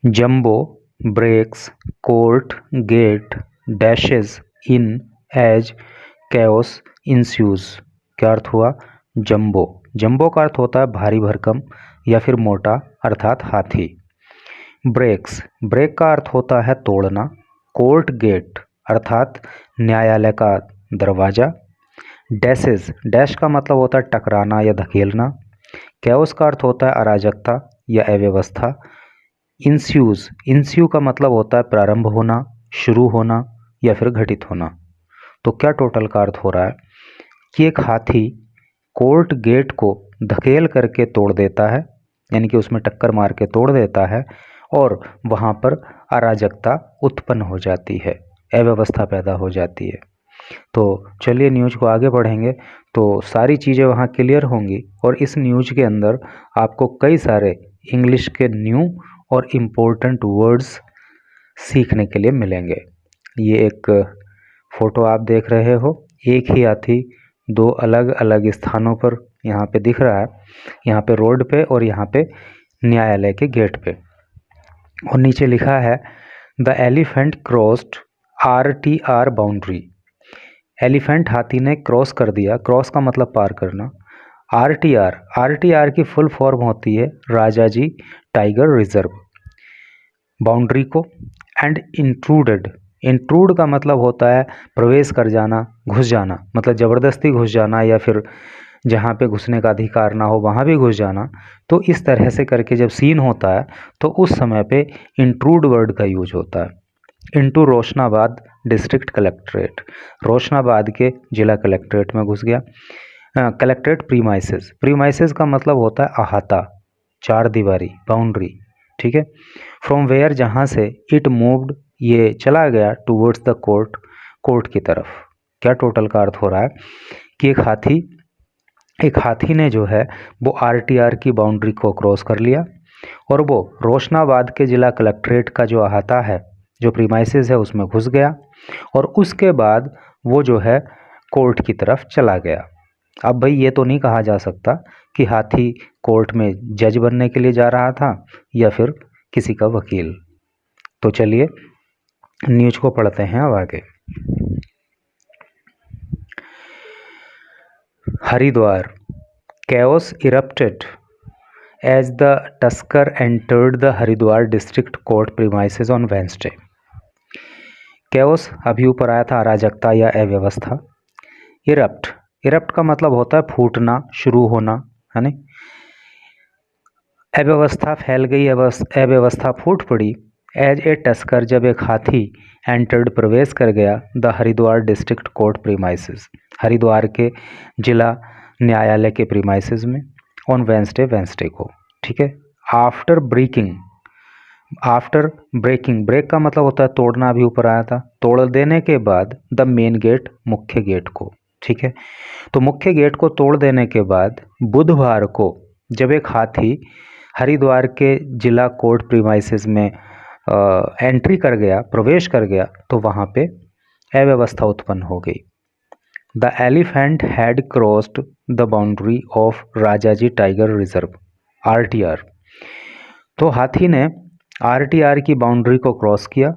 Jumbo breaks court gate dashes in as chaos ensues. क्या अर्थ हुआ? जंबो, जंबो का अर्थ होता है भारी भरकम या फिर मोटा अर्थात हाथी। ब्रेक्स, ब्रेक का अर्थ होता है तोड़ना। कोर्ट गेट अर्थात न्यायालय का दरवाजा। डैशेज, डैश का मतलब होता है टकराना या धकेलना। कैओस का अर्थ होता है अराजकता या अव्यवस्था। इंस्यूज, इंस्यू का मतलब होता है प्रारंभ होना, शुरू होना या फिर घटित होना। तो क्या टोटल का अर्थ हो रहा है कि एक हाथी कोर्ट गेट को धकेल करके तोड़ देता है, यानी कि उसमें टक्कर मार के तोड़ देता है और वहाँ पर अराजकता उत्पन्न हो जाती है, अव्यवस्था पैदा हो जाती है। तो चलिए न्यूज़ को आगे बढ़ेंगे तो सारी चीज़ें वहाँ क्लियर होंगी और इस न्यूज़ के अंदर आपको कई सारे इंग्लिश के न्यू और इम्पोर्टेंट वर्ड्स सीखने के लिए मिलेंगे। ये एक फ़ोटो आप देख रहे हो, एक ही हाथी दो अलग अलग स्थानों पर यहाँ पे दिख रहा है, यहाँ पे रोड पे और यहाँ पे न्यायालय के गेट पे। और नीचे लिखा है the elephant crossed RTR boundary. Elephant हाथी ने क्रॉस कर दिया, क्रॉस का मतलब पार करना। RTR, RTR की फुल फॉर्म होती है राजाजी टाइगर रिजर्व बाउंड्री को। एंड इंट्रूडेड, इंट्रूड का मतलब होता है प्रवेश कर जाना, घुस जाना, मतलब ज़बरदस्ती घुस जाना या फिर जहाँ पे घुसने का अधिकार ना हो वहाँ भी घुस जाना। तो इस तरह से करके जब सीन होता है तो उस समय पे इंट्रूड वर्ड का यूज होता है। Into Roshnabad district collectorate, Roshnabad के जिला कलेक्ट्रेट में घुस गया। कलेक्ट्रेट प्रीमाइसेस, प्रीमाइसेस का मतलब होता है अहाता, चार दीवारी, बाउंड्री, ठीक है। फ्रॉम वेयर, जहाँ से, इट मूव्ड, ये चला गया, टूवर्ड्स द कोर्ट, कोर्ट की तरफ। क्या टोटल का अर्थ हो रहा है कि एक हाथी ने जो है वो RTR की बाउंड्री को क्रॉस कर लिया और वो रोशनाबाद के जिला कलेक्ट्रेट का जो अहाता है, जो प्रीमाइसेस है, उसमें घुस गया और उसके बाद वो जो है कोर्ट की तरफ चला गया। अब भाई ये तो नहीं कहा जा सकता कि हाथी कोर्ट में जज बनने के लिए जा रहा था या फिर किसी का वकील। तो चलिए न्यूज़ को पढ़ते हैं अब आगे। Haridwar, chaos erupted as the tusker entered the Haridwar district court premises on Wednesday. chaos अभी ऊपर आया था, अराजकता या अव्यवस्था। इरप्ट, इरप्ट का मतलब होता है फूटना, शुरू होना, है ना। अव्यवस्था फैल गई, अव्यवस्था फूट पड़ी। एज ए टस्कर, जब एक हाथी एंटर्ड, प्रवेश कर गया, the Haridwar district court premises, Haridwar के जिला न्यायालय के प्रीमाइसेस में, ऑन वेंसडे, वेंसडे को, ठीक है। After breaking, after breaking, break का मतलब होता है तोड़ना, अभी ऊपर आया था, तोड़ देने के बाद, द मेन गेट, मुख्य गेट को, ठीक है। तो मुख्य गेट को तोड़ देने के बाद बुधवार को जब एक हाथी हरिद्वार के जिला कोर्ट प्रीमाइसेस में एंट्री कर गया, प्रवेश कर गया, तो वहाँ पे अव्यवस्था उत्पन्न हो गई। The elephant had crossed the boundary of Rajaji tiger reserve RTR। तो हाथी ने RTR की बाउंड्री को क्रॉस किया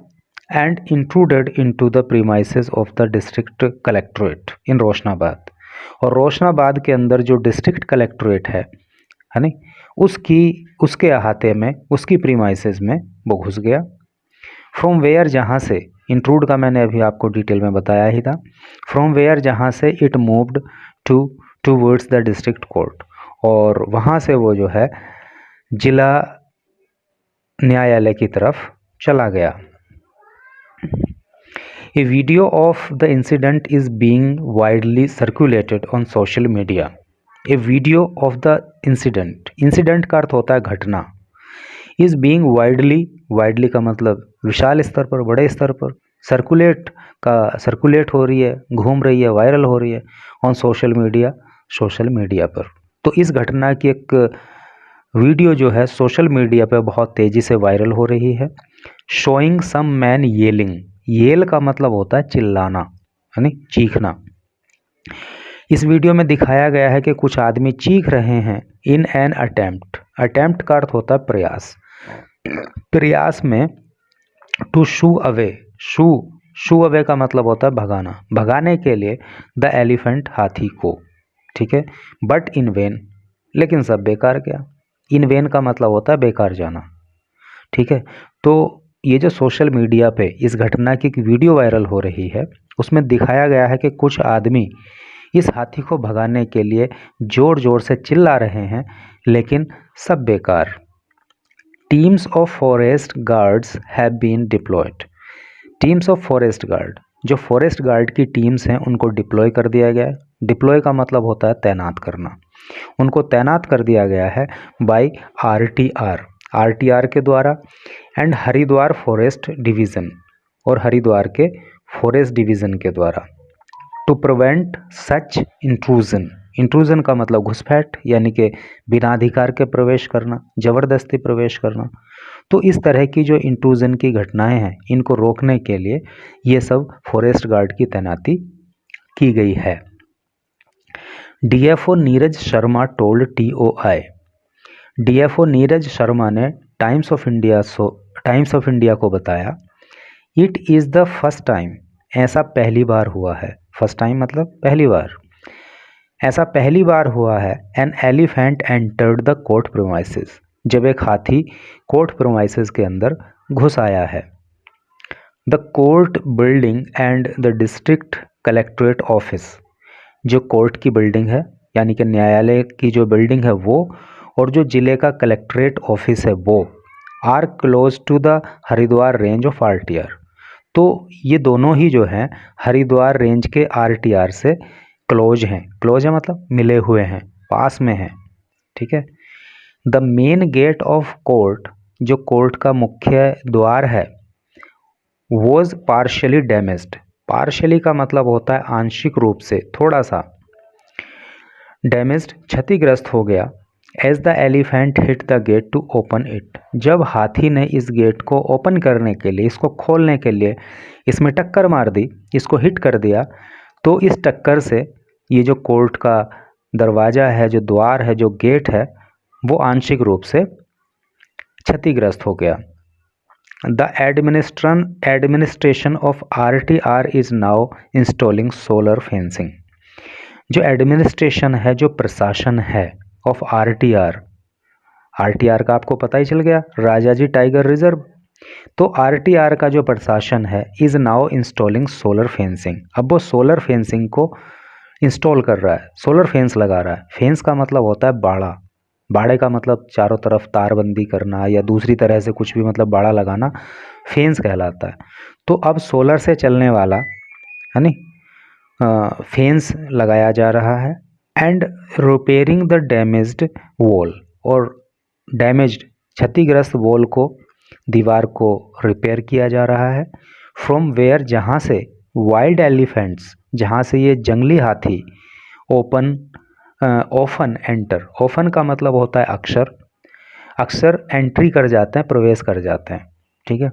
and intruded into the premises of the district collectorate in Roshnabad. और रोशनाबाद के अंदर जो डिस्ट्रिक्ट कलेक्ट्रेट है ना, उसके अहाते में, उसकी प्रीमाइसेस में वो घुस गया। फ्रॉम वेयर, जहाँ से, इंट्रूड का मैंने अभी आपको डिटेल में बताया ही था। फ्रॉम वेयर, जहाँ से, it moved towards the district court, और वहाँ से वो जो है जिला न्यायालय की तरफ चला गया। A video of the incident is being widely circulated on social media. A video of the incident, incident का अर्थ होता है घटना, is being widely, widely का मतलब विशाल स्तर पर, बड़े स्तर पर, सर्कुलेट का सर्कुलेट हो रही है, घूम रही है, वायरल हो रही है, on social media, social media पर। तो इस घटना की एक वीडियो जो है सोशल मीडिया पर बहुत तेज़ी से वायरल हो रही है। Showing some man yelling, yell का मतलब होता है चिल्लाना, है ना, चीखना। इस वीडियो में दिखाया गया है कि कुछ आदमी चीख रहे हैं इन एन अटेम्प्ट, अटेम्प्ट का अर्थ होता है प्रयास, प्रयास में to shoo away, shoo away का मतलब होता है भगाना, भगाने के लिए द एलिफेंट, हाथी को, ठीक है। बट इन वेन, लेकिन सब बेकार गया। इन वेन का मतलब होता है बेकार जाना, ठीक है। तो ये जो सोशल मीडिया पे इस घटना की एक वीडियो वायरल हो रही है, उसमें दिखाया गया है कि कुछ आदमी इस हाथी को भगाने के लिए जोर जोर से चिल्ला रहे हैं, लेकिन सब बेकार। Teams of forest guards have been deployed. Teams of forest guard, जो फॉरेस्ट गार्ड की टीम्स हैं उनको डिप्लॉय कर दिया गया है। डिप्लॉय का मतलब होता है तैनात करना। उनको तैनात कर दिया गया है बाय आरटीआर के द्वारा एंड हरिद्वार फॉरेस्ट डिवीज़न, और हरिद्वार के फॉरेस्ट डिवीज़न के द्वारा, to prevent such intrusion. Intrusion का मतलब घुसपैठ, यानी कि बिना अधिकार के प्रवेश करना, ज़बरदस्ती प्रवेश करना। तो इस तरह की जो इंट्रूजन की घटनाएं हैं, इनको रोकने के लिए ये सब फॉरेस्ट गार्ड की तैनाती की गई है। DFO Neeraj Sharma told TOI. DFO Neeraj Sharma ने टाइम्स ऑफ इंडिया को बताया, it is the first time, ऐसा पहली बार हुआ है। फर्स्ट टाइम मतलब पहली बार, ऐसा पहली बार हुआ है, an elephant entered the court premises, जब एक हाथी कोर्ट प्रीमाइसेस के अंदर घुस आया है। The court building and the district collectorate office, जो कोर्ट की बिल्डिंग है यानी कि न्यायालय की जो बिल्डिंग है वो, और जो ज़िले का कलेक्ट्रेट ऑफिस है वो, are close to the Haridwar range of RTR. तो ये दोनों ही जो हैं हरिद्वार रेंज के आरटीआर से क्लोज हैं। क्लोज है मतलब मिले हुए हैं, पास में हैं, ठीक है। The main gate of court, जो कोर्ट का मुख्य द्वार है, वॉज पार्शली डैमेज्ड। पार्शली का मतलब होता है आंशिक रूप से, थोड़ा सा। डैमेज्ड क्षतिग्रस्त हो गया। As the elephant hit the gate to open it, जब हाथी ने इस गेट को ओपन करने के लिए, इसको खोलने के लिए इसमें टक्कर मार दी, इसको हिट कर दिया, तो इस टक्कर से ये जो कोर्ट का दरवाज़ा है, जो द्वार है, जो गेट है, वो आंशिक रूप से क्षतिग्रस्त हो गया। The administration of RTR is now installing solar fencing. जो एडमिनिस्ट्रेशन है, जो प्रशासन है ऑफ आरटीआर, आरटीआर का आपको पता ही चल गया, राजाजी टाइगर रिजर्व। तो आरटीआर का जो प्रशासन है, is now installing solar fencing, अब वो सोलर फेंसिंग को इंस्टॉल कर रहा है, सोलर फेंस लगा रहा है। फेंस का मतलब होता है बाड़ा, बाड़े का मतलब चारों तरफ तारबंदी करना या दूसरी तरह से कुछ भी, मतलब बाड़ा लगाना फेंस कहलाता है। तो अब सोलर से चलने वाला है नी फेंस लगाया जा रहा है। And repairing the damaged wall, और डैमेज्ड क्षतिग्रस्त वॉल को, दीवार को रिपेयर किया जा रहा है। फ्रॉम वेयर, जहाँ से वाइल्ड एलिफेंट्स, जहाँ से ये जंगली हाथी ऑफन एंटर, ऑफन का मतलब होता है अक्सर एंट्री कर जाते हैं, प्रवेश कर जाते हैं, ठीक है।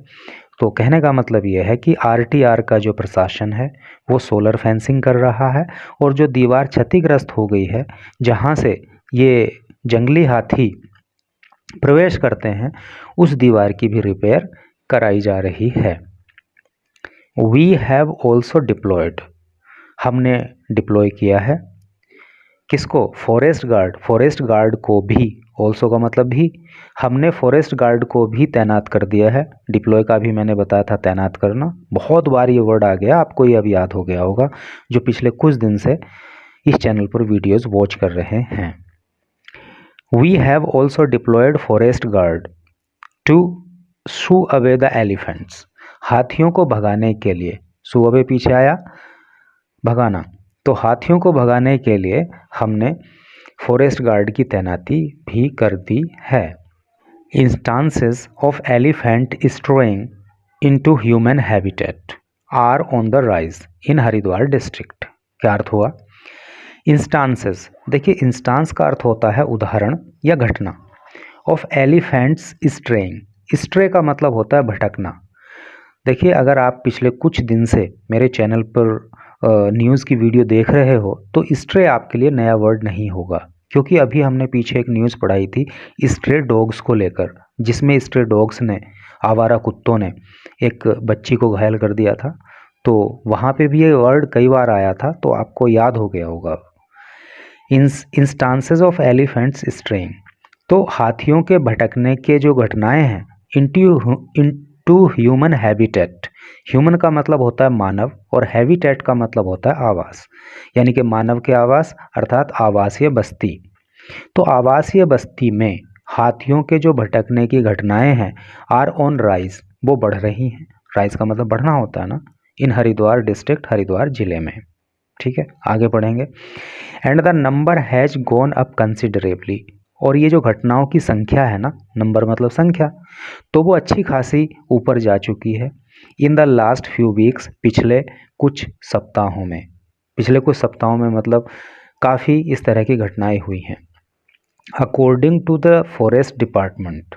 तो कहने का मतलब ये है कि आरटीआर का जो प्रशासन है वो सोलर फेंसिंग कर रहा है, और जो दीवार क्षतिग्रस्त हो गई है, जहाँ से ये जंगली हाथी प्रवेश करते हैं, उस दीवार की भी रिपेयर कराई जा रही है। वी हैव ऑल्सो डिप्लॉयड, हमने डिप्लॉय किया है किसको? फॉरेस्ट गार्ड, फॉरेस्ट गार्ड को भी, ऑल्सो का मतलब भी, हमने फॉरेस्ट गार्ड को भी तैनात कर दिया है। डिप्लॉय का भी मैंने बताया था, तैनात करना, बहुत बार ये वर्ड आ गया, आपको ये अब याद हो गया होगा जो पिछले कुछ दिन से इस चैनल पर वीडियोस वॉच कर रहे हैं। We have also deployed forest guard to shoo away the elephants, हाथियों को भगाने के लिए, शू अवे पीछे आया भगाना, तो हाथियों को भगाने के लिए हमने फॉरेस्ट गार्ड की तैनाती भी कर दी है। Instances of elephant straying into human habitat are on the rise in Haridwar district. क्या अर्थ हुआ? इंस्टांसेस, देखिए इंस्टांस का अर्थ होता है उदाहरण या घटना, ऑफ एलिफेंट्स स्ट्रेइंग, स्ट्रे का मतलब होता है भटकना। देखिए अगर आप पिछले कुछ दिन से मेरे चैनल पर न्यूज़ की वीडियो देख रहे हो तो स्ट्रे आपके लिए नया वर्ड नहीं होगा, क्योंकि अभी हमने पीछे एक न्यूज़ पढ़ाई थी स्ट्रे डॉग्स को लेकर, जिसमें स्ट्रे डॉग्स ने, आवारा कुत्तों ने एक बच्ची को घायल कर दिया था। तो वहाँ पे भी ये वर्ड कई बार आया था, तो आपको याद हो गया होगा। इंस्टांसेस ऑफ एलिफेंट्स स्ट्रेइंग, तो हाथियों के भटकने के जो घटनाएं हैं इनटू ह्यूमन हैबिटेट। ह्यूमन का मतलब होता है मानव और हैबिटेट का मतलब होता है आवास, यानी कि मानव के आवास अर्थात आवासीय बस्ती। तो आवासीय बस्ती में हाथियों के जो भटकने की घटनाएं हैं आर ऑन राइज, वो बढ़ रही हैं। राइज का मतलब बढ़ना होता है ना, इन हरिद्वार डिस्ट्रिक्ट, हरिद्वार जिले में। ठीक है, आगे बढ़ेंगे। And the number has gone up considerably, और ये जो घटनाओं की संख्या है ना, नंबर मतलब संख्या, तो वो अच्छी खासी ऊपर जा चुकी है। In the last few weeks, पिछले कुछ सप्ताहों में, पिछले कुछ सप्ताहों में मतलब काफ़ी इस तरह की घटनाएं हुई हैं। According to the forest department,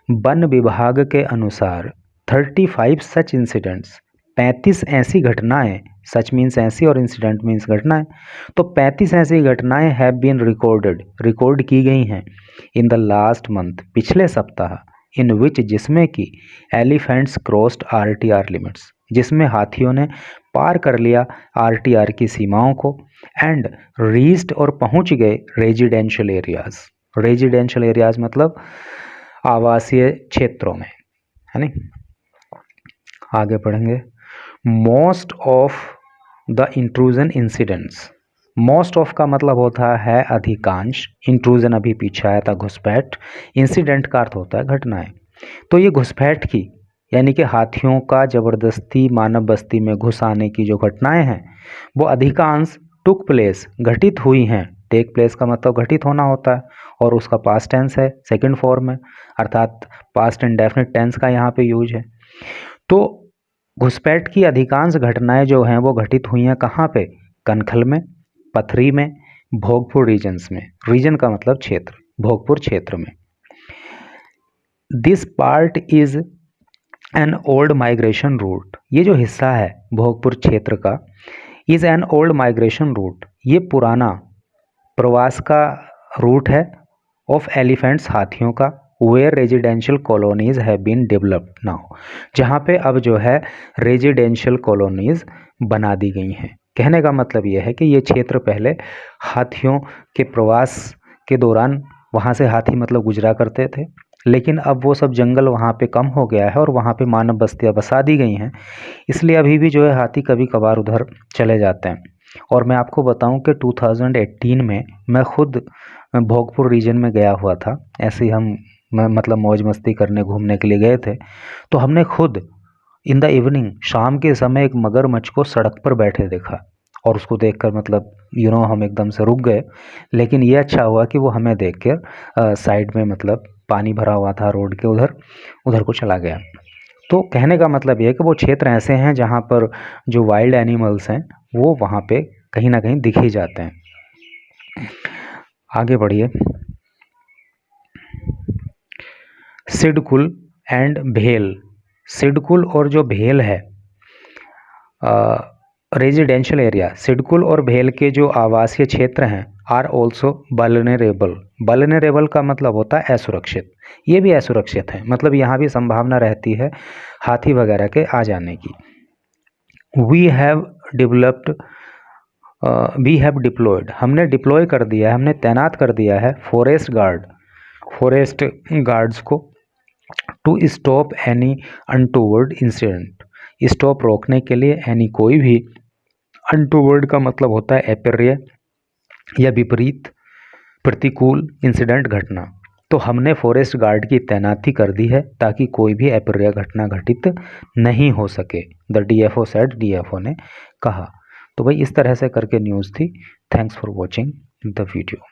वन विभाग के अनुसार 35 सच इंसिडेंट्स, 35 ऐसी घटनाएं, सच मीन्स ऐसी और इंसिडेंट मीन्स घटनाएं, तो 35 ऐसी घटनाएं हैव बीन रिकॉर्डेड, रिकॉर्ड की गई हैं इन द लास्ट मंथ, पिछले सप्ताह, इन विच, जिसमें कि एलिफेंट्स क्रॉस्ड आरटीआर लिमिट्स, जिसमें हाथियों ने पार कर लिया आरटीआर की सीमाओं को, एंड रीच्ड और पहुंच गए रेजिडेंशियल एरियाज। रेजिडेंशियल एरियाज मतलब आवासीय क्षेत्रों में, है नहीं। आगे पढ़ेंगे। Most of the intrusion incidents, most of का मतलब होता है अधिकांश, इंट्रूजन अभी पीछे आया था घुसपैठ, इंसिडेंट का अर्थ होता है घटनाएं। तो ये घुसपैठ की यानी कि हाथियों का ज़बरदस्ती मानव बस्ती में घुस आने की जो घटनाएं हैं वो अधिकांश टुक प्लेस, घटित हुई हैं। टेक प्लेस का मतलब घटित होना होता है और उसका पास्ट टेंस है, सेकंड फॉर्म है, अर्थात पास्ट इंडेफिनिट टेंस का यहाँ पे यूज है। तो घुसपैठ की अधिकांश घटनाएं जो हैं वो घटित हुई हैं कहाँ पे? कनखल में, पथरी में, भोगपुर रीजन्स में। रीजन का मतलब क्षेत्र, भोगपुर क्षेत्र में। This part is an old migration route, ये जो हिस्सा है भोगपुर क्षेत्र का, is an old migration route, ये पुराना प्रवास का रूट है, ऑफ एलिफेंट्स, हाथियों का, where residential colonies have been developed now, जहाँ पे अब जो है रेजिडेंशियल कॉलोनीज बना दी गई हैं। कहने का मतलब ये है कि ये क्षेत्र पहले हाथियों के प्रवास के दौरान वहाँ से हाथी मतलब गुजरा करते थे, लेकिन अब वो सब जंगल वहाँ पे कम हो गया है और वहाँ पे मानव बस्तियाँ बसा दी गई हैं, इसलिए अभी भी जो है हाथी कभी कभार उधर चले जाते हैं। और मैं आपको बताऊं कि 2018 में मैं खुद भोगपुर रीजन में गया हुआ था, ऐसे ही हम मतलब मौज मस्ती करने घूमने के लिए गए थे। तो हमने खुद इन द इवनिंग, शाम के समय, एक मगरमच्छ को सड़क पर बैठे देखा और उसको देखकर मतलब हम एकदम से रुक गए। लेकिन ये अच्छा हुआ कि वो हमें देखकर साइड में मतलब पानी भरा हुआ था रोड के उधर को चला गया। तो कहने का मतलब ये है कि वो क्षेत्र ऐसे हैं जहाँ पर जो वाइल्ड एनिमल्स हैं वो वहाँ पे कहीं ना कहीं दिख ही जाते हैं। आगे बढ़िए। सिडकुल एंड भेल, सिडकुल और जो भेल है रेजिडेंशियल एरिया, सिडकुल और भेल के जो आवासीय क्षेत्र हैं आर ऑल्सो वल्नरेबल। वल्नरेबल का मतलब होता है असुरक्षित, ये भी असुरक्षित है, मतलब यहाँ भी संभावना रहती है हाथी वगैरह के आ जाने की। वी हैव डिप्लॉयड, हमने डिप्लॉय कर दिया है, हमने तैनात कर दिया है फॉरेस्ट गार्ड्स को, to stop any untoward incident, stop रोकने के लिए, एनी कोई भी, अनटूवर्ड का मतलब होता है अप्रिय या विपरीत, प्रतिकूल, इंसिडेंट घटना। तो हमने फॉरेस्ट गार्ड की तैनाती कर दी है ताकि कोई भी अप्रिय घटना घटित नहीं हो सके, द डीएफओ सेड, डीएफओ ने कहा। तो भाई इस तरह से करके न्यूज़ थी। Thanks for watching the video.